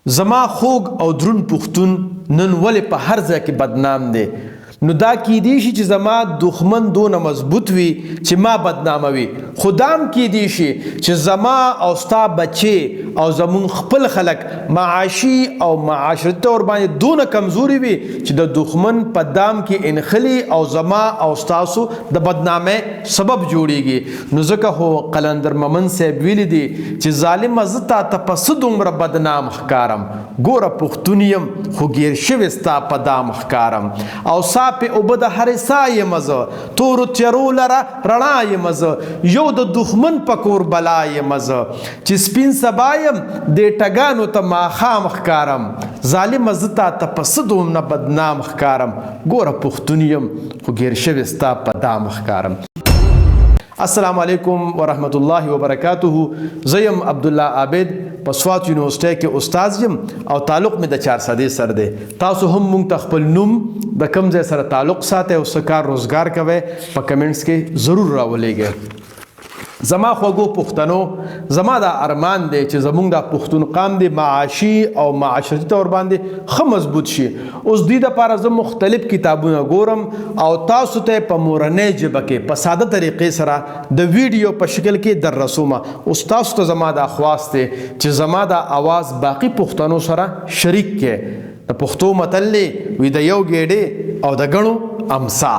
زما خوږ او درون پښتون نن ولې په هر ځای کې بدنام دی؟ نو دا کیدی شي چې زما دښمن دونه مضبوط وي چې ما بدناموي، خو دا هم کیدی شي چې زما او ستا بچې او زمون خپل خلک معاشي او معاشرتي طور باندې دونه کمزوري وي چې د دښمن په دام کې انخلي او زما او ستاسو د بدنامۍ سبب جوړیږي. نو ځکه خو قلندر مومن صاحب ویلي دي چې ظالمه زه تا ته په څه دومره بدنام ښکارم، ګوره پښتون یم خو ګیر شوی ستا په دام ښکارم، او سا په اوبه د هرې سا یم زه، تورو تیارو لره رڼا یم زه، یو د دښمن په کور بلا یم زه، چې سپین سبا یم دې ټګانو ته ماښام ښکارم، ظالمه زه تا ته په څه دومره بدنام ښکارم، ګوره پښتون یم خو ګیر شوی ستا په دام ښکارم. السلام علیکم ورحمت الله وبرکاته. زیم عبدالله عابد په سوات یونیورسټۍ کې استاد یم او تعلق مې د 400 سره دی. تاسو هم مونږ ته خپل نوم د کوم ځای سره تعلق ساتئ او څه کار روزګار کوئ په کمنټس کې ضرور راولېږئ. زما خوږو پښتنو، زما دا ارمان دی چې زمونږ دا پښتون قام دی معاشي او معاشرتي طور باندې ښه مضبوط شي. اوس دې دپاره زه مختلف کتابونه ګورم او تاسو ته په مورنۍ ژبه کې په ساده طریقې سره د ویډیو په شکل کې در رسومه. اوس تاسو ته زما دا خواست دی چې زما دا اواز باقي پښتنو سره شریک کړئ. د پښتو متل دی وي د یو ګېډې او د ګڼو امسا.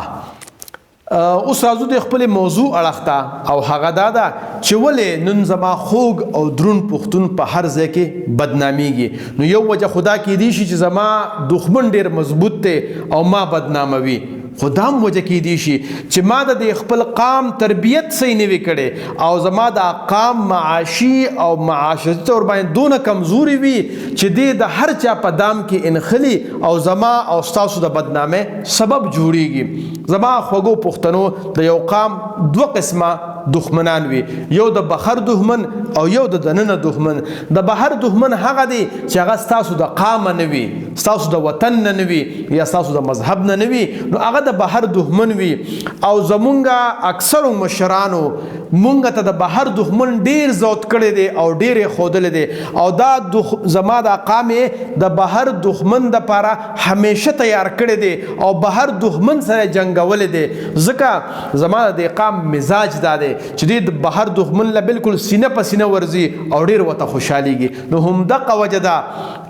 اوس راځو د خپل موضوع اړخ ته، او هغه دا ده چې ولې نن زما خوږ او درون پښتون په هر ځای کې بدنامیږي. نو یو وجه خدا کیدی شي چې زما دښمن ډیر مضبوط دی او ما بدناموي، خو دا هم وجه کیدی شي چې ما د خپل قام تربیت صحیح نه وي کړی او زما دا قام معاشي او معاشرتي طور باندې دونه کمزوري وي چې دی د هر چا په دام کې انخلي او زما او ستاسو د بدنامۍ سبب جوړیږي. زما خوږو پښتنو د یو قام دوه قسمه دښمنان وي، یو د بهر دښمن او یو د دننه دښمن. د بهر دښمن هغه دی چې هغه ستاسو د قام نه وي، ستاسو د وطن نه وي یا ستاسو د مذهب نه وي، نو هغه د بهر دښمن وي. او زمونږ اکثرو مشرانو مونږ ته د بهر دښمن ډیر زود کړی دی او ډیر یې ښودلی دی، او دا زما دا قام یې د بهر دښمن دپاره همیشه تیار کړی دی او بهر دښمن سره جنګولی دی. ځکه زما د دې قام مزاج دا دی چې دی د بهر دښمن له بلکل سینه په سینه ورځي او ډیر ورته خوشحالیږي. نو همدغه وجه ده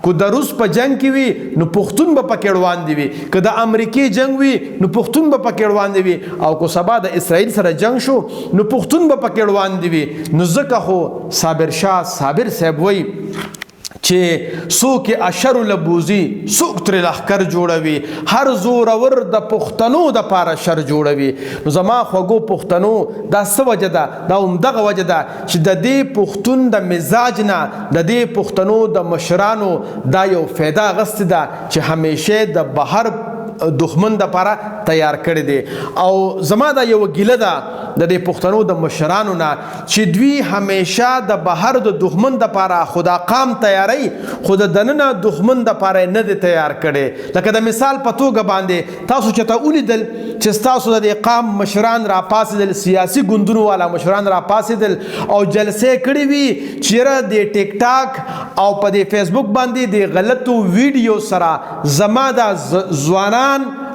که د روس په جنګ کې وي نو پښتون به پکې روان دی وي، که د امریکې جنګ وي نو پښتون به پکې روان دی وي، او که سبا د اسرائیل سره جنګ شو نو پښتون به پکې روان دی وي. نو ځکه خو صابر شاه صابر صاحب وایي چې څوک اشر لبوزي څوک ترې لښکر جوړوي، هر زورور د پښتنو دپاره شر جوړوي. نو زما خوږو پښتنو دا څه وجه ده؟ دا همدغه وجه ده چې د دې پښتون د مزاج نه د دې پښتنو د مشرانو دا یو فایده اخیستې ده چې همیشه د بهر دښمن دپاره تیار کړی دی. او زما دا یو ګیله ده د دې پښتنو د مشرانو نه چې دوی همیشه د بهر د دښمن دپاره خو دا قام تیاری، خو د دننه دښمن دپاره یې نه دی تیار کړی. لکه د مثال په توګه باندې تاسو چېرته ولیدل چې ستاسو د دې قام مشران راپاڅېدل، سیاسي ګوندونو والا مشران راپاڅېدل او جلسې کړې وي چېرې د ټیک ټاک او په دې فیسبوک باندې د غلطو ویډیو سره زما دا ځوانان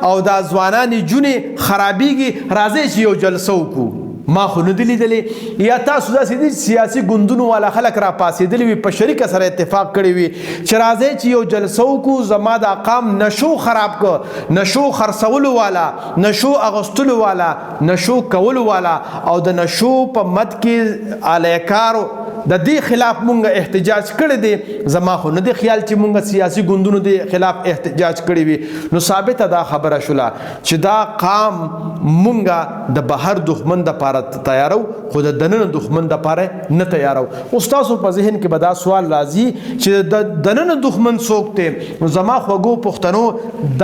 او دا ځوانانې جونې خرابېږي، راځئ چې یو جلسه وکړو. ما خو نه دي لیدلې، یا تاسو داسې دي سیاسي ګوندونو والا خلک راپاڅېدلي وي په شریکه سره اتفاق کړی وي چې راځئ چې یو جلسه وکړو، زما دا قام نشو خراب کړ، نشو خرڅولو والا، نشو اغوستلو والا، نشو کولو والا او د نشو په مد کې الیکارو د دې خلاف مونږ احتجاج کړی دی. زما خو نه دی خیال چې مونږ سیاسي ګوندونو د خلاف احتجاج کړی وي. نو ثابته دا خبره شوله چې دا قام مونږ د بهر دښمن دپاره تیارو خو د دننه دښمن دپاره نه تیارو. اوس تاسو په ذهن کې به دا سوال راځي چې د دننه دښمن څوک دی؟ نو زما خوږو پښتنو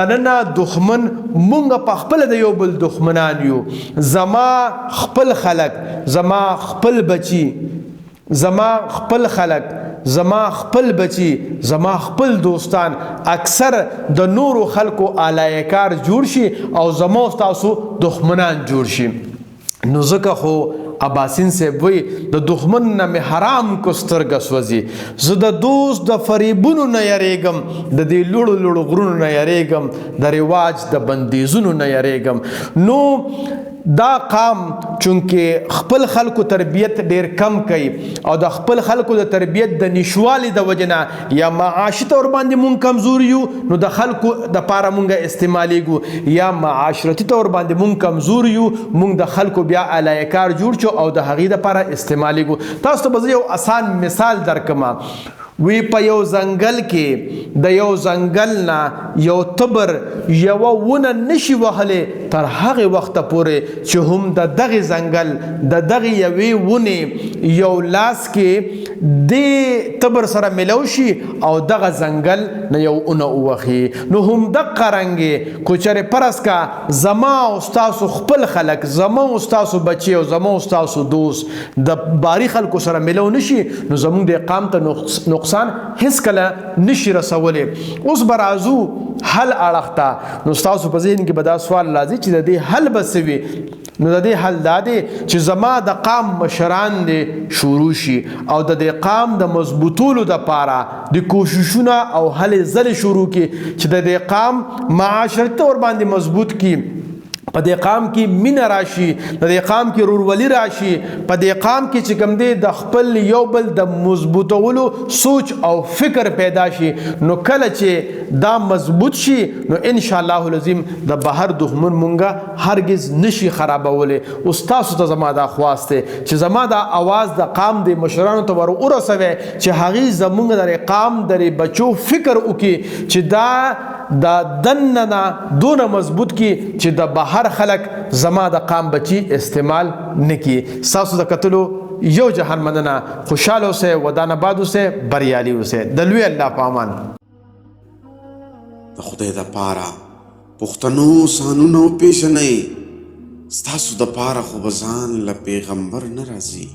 دننه دښمن مونږ په خپله د یو بل دښمنان یو. زما خپل خلک، زما خپل بچي، زما خپل خلک، زما خپل بچي، زما خپل دوستان اکثر د نورو خلکو آلایکار جوړ شي او زما ستاسو دښمنان جوړ شي. نو ځکه خو اباسین صاحب وی د دښمن نه مې حرام کو سترګه سوځي زه د دوست د فریبونو نه یریږم د دې لوړو لوړو غرونو نه یریږم د رواج د بندیزونو نه یریږم. نو دا قام چونکې خپل خلکو تربیت ډیر کم کوي او د خپل خلکو د تربیت د نشوالي د وجې نه یا معاشي طور باندې مونږ کمزور یو نو د خلکو د پاره مونږ استعمالیږو یا معاشرتي طور باندې مونږ کمزور یو مونږ د خلکو بیا علایکار جوړ چو او د هغې دپاره استعمالیږو. تاسو ته به زه یو آسان مثال درکمه. وی په یو ځنګل کې د یو ځنګل نه یو تبر یوه ونه نشي وهلی تر هغې وخته پورې چې هم د دغې ځنګل د دغې یوې ونې یو لاس کې دې تبر سره ملو شي او دغه ځنګل نه یو ونه ووهي. نو هم دقه رنګې کو چېرې فرض کا زما او ستاسو خپل خلک زما او ستاسو بچی او زما او ستاسو دوست د باري خلکو سره ملو نشي نو زمونږ د اقام ته نقصان هیڅ کله نشي رسولی. اوس به راځو حل اړخ ته. نو ستاسو په ذهن کې به دا سوال راځي چې د دې حل به څه وي؟ نو د دې حل دا دی چې زما د قام مشران دې شروع شي او د دې قام د مضبوطولو دپاره د کوششونه او هلې ځلې شروع کړي چې د دې قام معاشرتي طور باندې مضبوط کړي. په دې قام کې مینه راشي په دې قام کې ورورولي راشي په دې قام کې چې کوم دی د خپل یو بل د مضبوطولو سوچ او فکر پیدا شي. نو کله چې دا مضبوط شي نو ان شاء الله العظیم د بهر دښمن مونږه هرگز نشي خرابولی. اوس تاسو ته زما دا خواست دی چې زما دا اواز د قام د مشرانو ته ور ورسوئ چې هغې زمونږ د قام د بچو فکر وکړي چې دا د دننه نه دونه مضبوط کی چې د بهر خلک زما د قام بچی استعمال نکی. ستاسو د کتلو یو جهان مننه. خوشحاله اوسئ ودان آباد اوسئ بریالي اوسئ. د لوی الله په امان. د خدای دپاره پښتنو سانونه وپېژنئ ستاسو دپاره خو به ځان له پیغمبر نه راځي